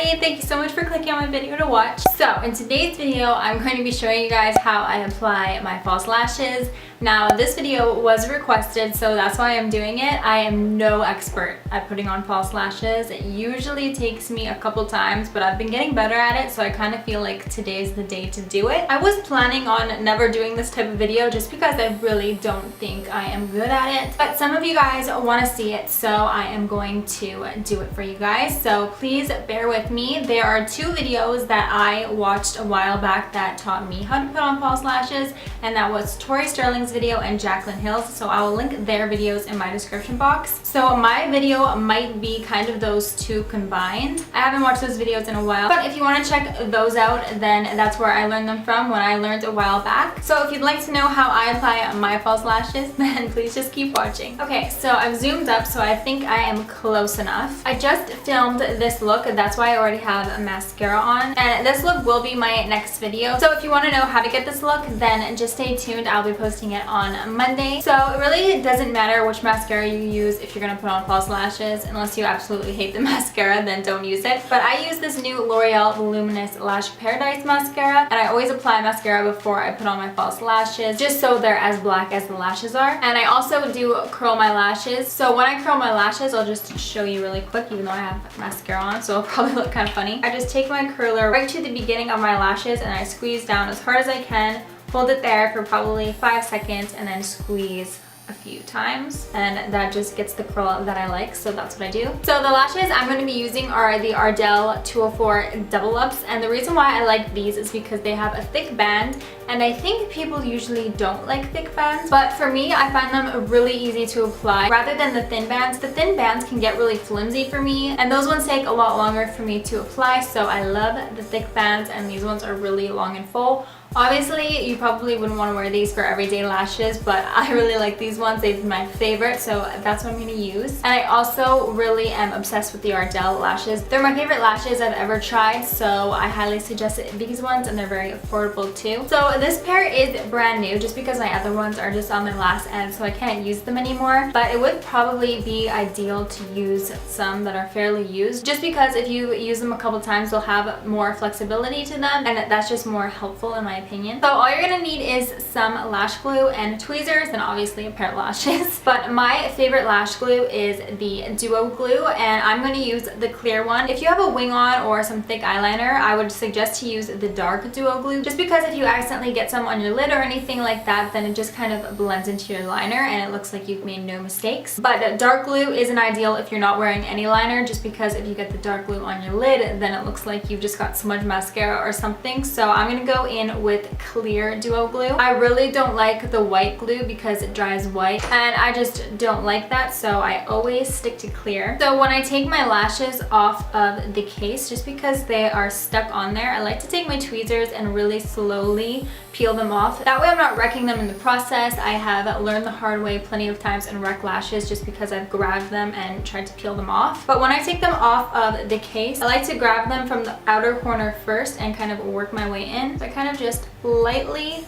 Tori! Thank you so much for clicking on my video to watch. So in today's video, I'm going to be showing you guys how I apply my false lashes. Now this video was requested, so that's why I'm doing it. I am no expert at putting on false lashes. It usually takes me a couple times, but I've been getting better at it, so I kind of feel like today's the day to do it. I was planning on never doing this type of video just because I really don't think I am good at it. But some of you guys want to see it, so I am going to do it for you guys. So please bear with me. There are two videos that I watched a while back that taught me how to put on false lashes, and that was Tori Sterling's video and Jaclyn Hill's, so I will link their videos in my description box. So my video might be kind of those two combined. I haven't watched those videos in a while, but if you want to check those out, then that's where I learned them from when I learned a while back. So if you'd like to know how I apply my false lashes, then please just keep watching. Okay, so I've zoomed up, so I think I am close enough. I just filmed this look, that's why I already have a mascara on, and this look will be my next video. So if you want to know how to get this look, then just stay tuned. I'll be posting it on Monday. So it really doesn't matter which mascara you use if you're gonna put on false lashes, unless you absolutely hate the mascara, then don't use it. But I use this new L'Oreal Voluminous Lash Paradise mascara, and I always apply mascara before I put on my false lashes, just so they're as black as the lashes are. And I also do curl my lashes. So when I curl my lashes, I'll just show you really quick, even though I have mascara on, so it'll probably look kind of funny. I just take my curler right to the beginning of my lashes and I squeeze down as hard as I can, hold it there for probably 5 seconds, and then squeeze a few times, and that just gets the curl that I like, so that's what I do. So the lashes I'm going to be using are the Ardell 204 Double Ups, and the reason why I like these is because they have a thick band, and I think people usually don't like thick bands, but for me I find them really easy to apply rather than the thin bands. The thin bands can get really flimsy for me, and those ones take a lot longer for me to apply, so I love the thick bands, and these ones are really long and full. Obviously, you probably wouldn't want to wear these for everyday lashes, but I really like these ones. They're my favorite, so that's what I'm going to use. And I also really am obsessed with the Ardell lashes. They're my favorite lashes I've ever tried, so I highly suggest these ones, and they're very affordable too. So this pair is brand new, just because my other ones are just on my last end, so I can't use them anymore. But it would probably be ideal to use some that are fairly used, just because if you use them a couple times, they'll have more flexibility to them, and that's just more helpful in my opinion. So all you're gonna need is some lash glue and tweezers, and obviously a pair of lashes. But my favorite lash glue is the Duo glue, and I'm gonna use the clear one. If you have a wing on or some thick eyeliner, I would suggest to use the dark Duo glue, just because if you accidentally get some on your lid or anything like that, then it just kind of blends into your liner and it looks like you've made no mistakes. But dark glue isn't ideal if you're not wearing any liner, just because if you get the dark glue on your lid, then it looks like you've just got smudged mascara or something. So I'm gonna go in with clear Duo glue. I really don't like the white glue because it dries white, and I just don't like that, so I always stick to clear. So when I take my lashes off of the case, just because they are stuck on there, I like to take my tweezers and really slowly peel them off. That way I'm not wrecking them in the process. I have learned the hard way plenty of times and wrecked lashes just because I've grabbed them and tried to peel them off. But when I take them off of the case, I like to grab them from the outer corner first and kind of work my way in. So I kind of just lightly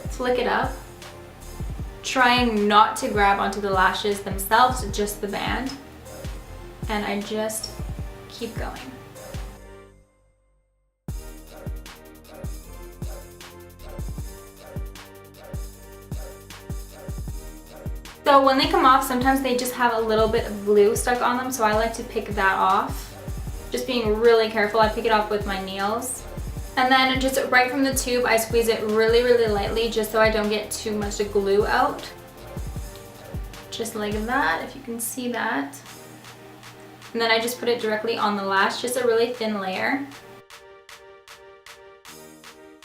flick it up, trying not to grab onto the lashes themselves, just the band, and I just keep going. So when they come off, sometimes they just have a little bit of glue stuck on them, so I like to pick that off. Just being really careful, I pick it off with my nails. And then just right from the tube, I squeeze it really, really lightly, just so I don't get too much glue out. Just like that, if you can see that. And then I just put it directly on the lash, just a really thin layer.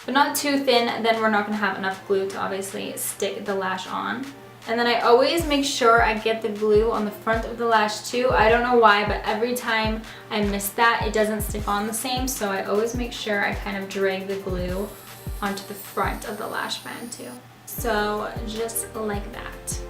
But not too thin, then we're not gonna have enough glue to obviously stick the lash on. And then I always make sure I get the glue on the front of the lash too. I don't know why, but every time I miss that, it doesn't stick on the same. So I always make sure I kind of drag the glue onto the front of the lash band too. So just like that.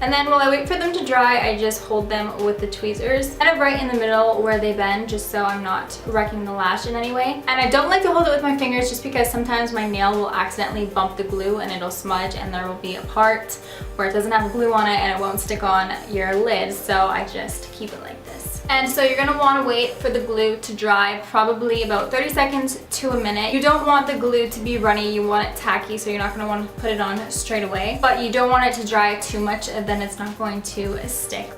And then while I wait for them to dry, I just hold them with the tweezers, kind of right in the middle where they bend, just so I'm not wrecking the lash in any way. And I don't like to hold it with my fingers just because sometimes my nail will accidentally bump the glue and it'll smudge, and there will be a part where it doesn't have glue on it and it won't stick on your lid, so I just keep it like this. And so you're gonna wanna wait for the glue to dry, probably about 30 seconds to a minute. You don't want the glue to be runny, you want it tacky, so you're not gonna wanna put it on straight away. But you don't want it to dry too much, then it's not going to stick.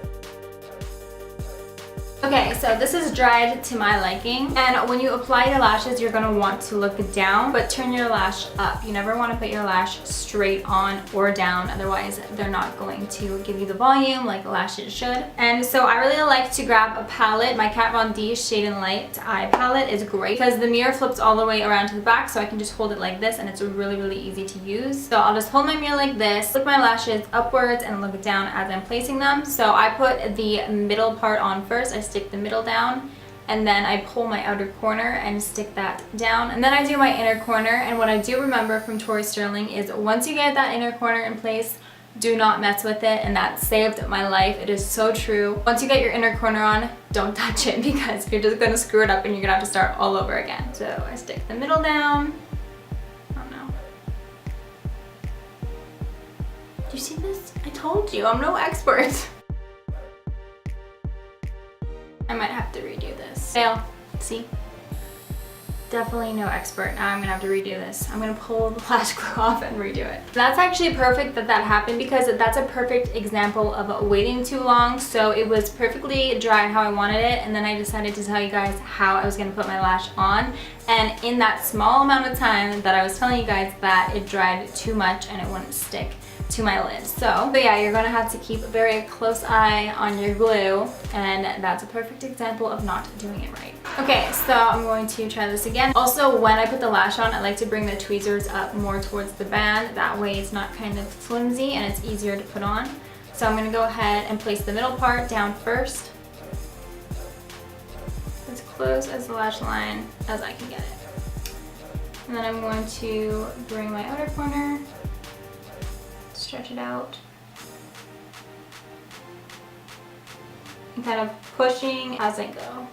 Okay, so this is dried to my liking, and when you apply your lashes, you're gonna want to look down, but turn your lash up. You never wanna put your lash straight on or down, otherwise they're not going to give you the volume like lashes should. And so I really like to grab a palette. My Kat Von D Shade and Light eye palette is great because the mirror flips all the way around to the back, so I can just hold it like this, and it's really, really easy to use. So I'll just hold my mirror like this, flip my lashes upwards, and look down as I'm placing them. So I put the middle part on first. I stick the middle down, and then I pull my outer corner and stick that down, and then I do my inner corner. And what I do remember from Tori Sterling is once you get that inner corner in place, do not mess with it, and that saved my life. It is so true. Once you get your inner corner on, don't touch it because you're just gonna screw it up and you're gonna have to start all over again. So I stick the middle down. Oh no. Do you see this? I told you, I'm no expert. I might have to redo this. Fail. See? Definitely no expert. Now I'm gonna have to redo this. I'm gonna pull the lash glue off and redo it. That's actually perfect that that happened because that's a perfect example of waiting too long. So it was perfectly dry how I wanted it, and then I decided to tell you guys how I was gonna put my lash on. And in that small amount of time that I was telling you guys that, it dried too much and it wouldn't stick to my lid. So yeah, you're gonna have to keep a very close eye on your glue, and that's a perfect example of not doing it right. Okay, so I'm going to try this again. Also, when I put the lash on, I like to bring the tweezers up more towards the band. That way it's not kind of flimsy and it's easier to put on. So I'm gonna go ahead and place the middle part down first, as close as the lash line as I can get it. And then I'm going to bring my outer corner, stretch it out, and kind of pushing as I go.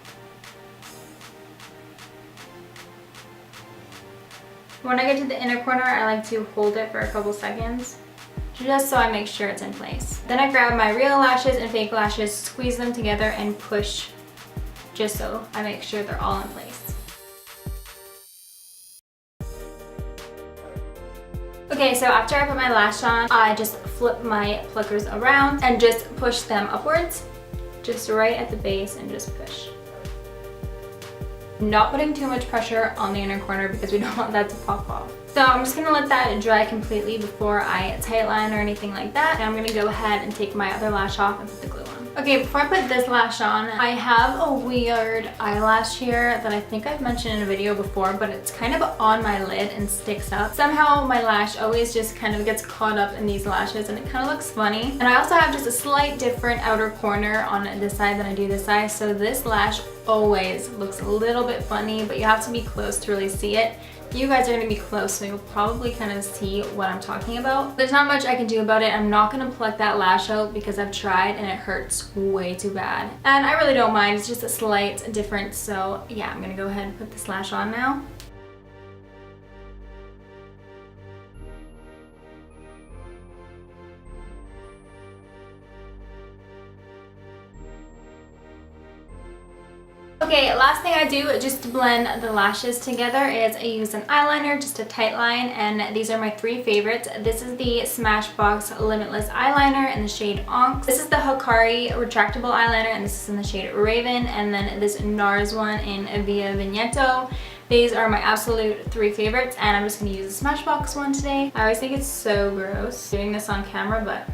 When I get to the inner corner, I like to hold it for a couple seconds, just so I make sure it's in place. Then I grab my real lashes and fake lashes, squeeze them together, and push, just so I make sure they're all in place. Okay, so after I put my lash on, I just flip my pluckers around and just push them upwards, just right at the base, and just push. Not putting too much pressure on the inner corner because we don't want that to pop off. So I'm just gonna let that dry completely before I tightline or anything like that. And I'm gonna go ahead and take my other lash off and put the glue on. Okay, before I put this lash on, I have a weird eyelash here that I think I've mentioned in a video before, but it's kind of on my lid and sticks up. Somehow my lash always just kind of gets caught up in these lashes, and it kind of looks funny. And I also have just a slight different outer corner on this side than I do this side, so this lash always looks a little bit funny, but you have to be close to really see it. You guys are going to be close, so you'll probably kind of see what I'm talking about. There's not much I can do about it. I'm not going to pluck that lash out because I've tried and it hurts way too bad. And I really don't mind. It's just a slight difference. So yeah, I'm going to go ahead and put this lash on now. Okay, last thing I do just to blend the lashes together is I use an eyeliner, just a tight line, and these are my three favorites. This is the Smashbox Limitless Eyeliner in the shade Onx. This is the Hikari Retractable Eyeliner, and this is in the shade Raven, and then this NARS one in Via Vigneto. These are my absolute three favorites, and I'm just going to use the Smashbox one today. I always think it's so gross doing this on camera, but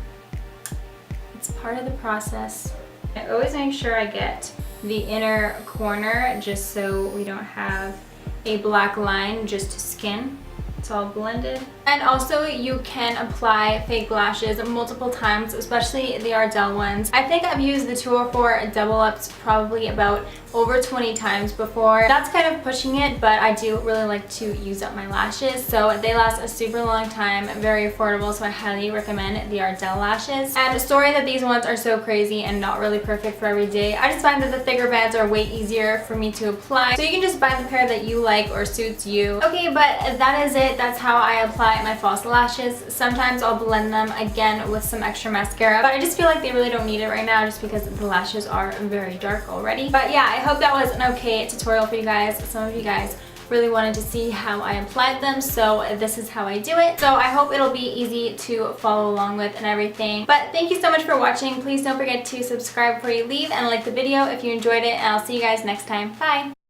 it's part of the process. I always make sure I get the inner corner just so we don't have a black line just to skin. It's all blended. And also you can apply fake lashes multiple times, especially the Ardell ones. I think I've used the 204 double ups probably about over 20 times before. That's kind of pushing it, but I do really like to use up my lashes. So they last a super long time, very affordable, so I highly recommend the Ardell lashes. And sorry that these ones are so crazy and not really perfect for every day. I just find that the thicker bands are way easier for me to apply. So you can just buy the pair that you like or suits you. Okay, but that is it. it. That's how I apply my false lashes. Sometimes I'll blend them again with some extra mascara, but I just feel like they really don't need it right now just because the lashes are very dark already. But yeah, I hope that was an okay tutorial for you guys. Some of you guys really wanted to see how I applied them, so this is how I do it. So I hope it'll be easy to follow along with and everything. But thank you so much for watching. Please don't forget to subscribe before you leave and like the video if you enjoyed it, and I'll see you guys next time. Bye!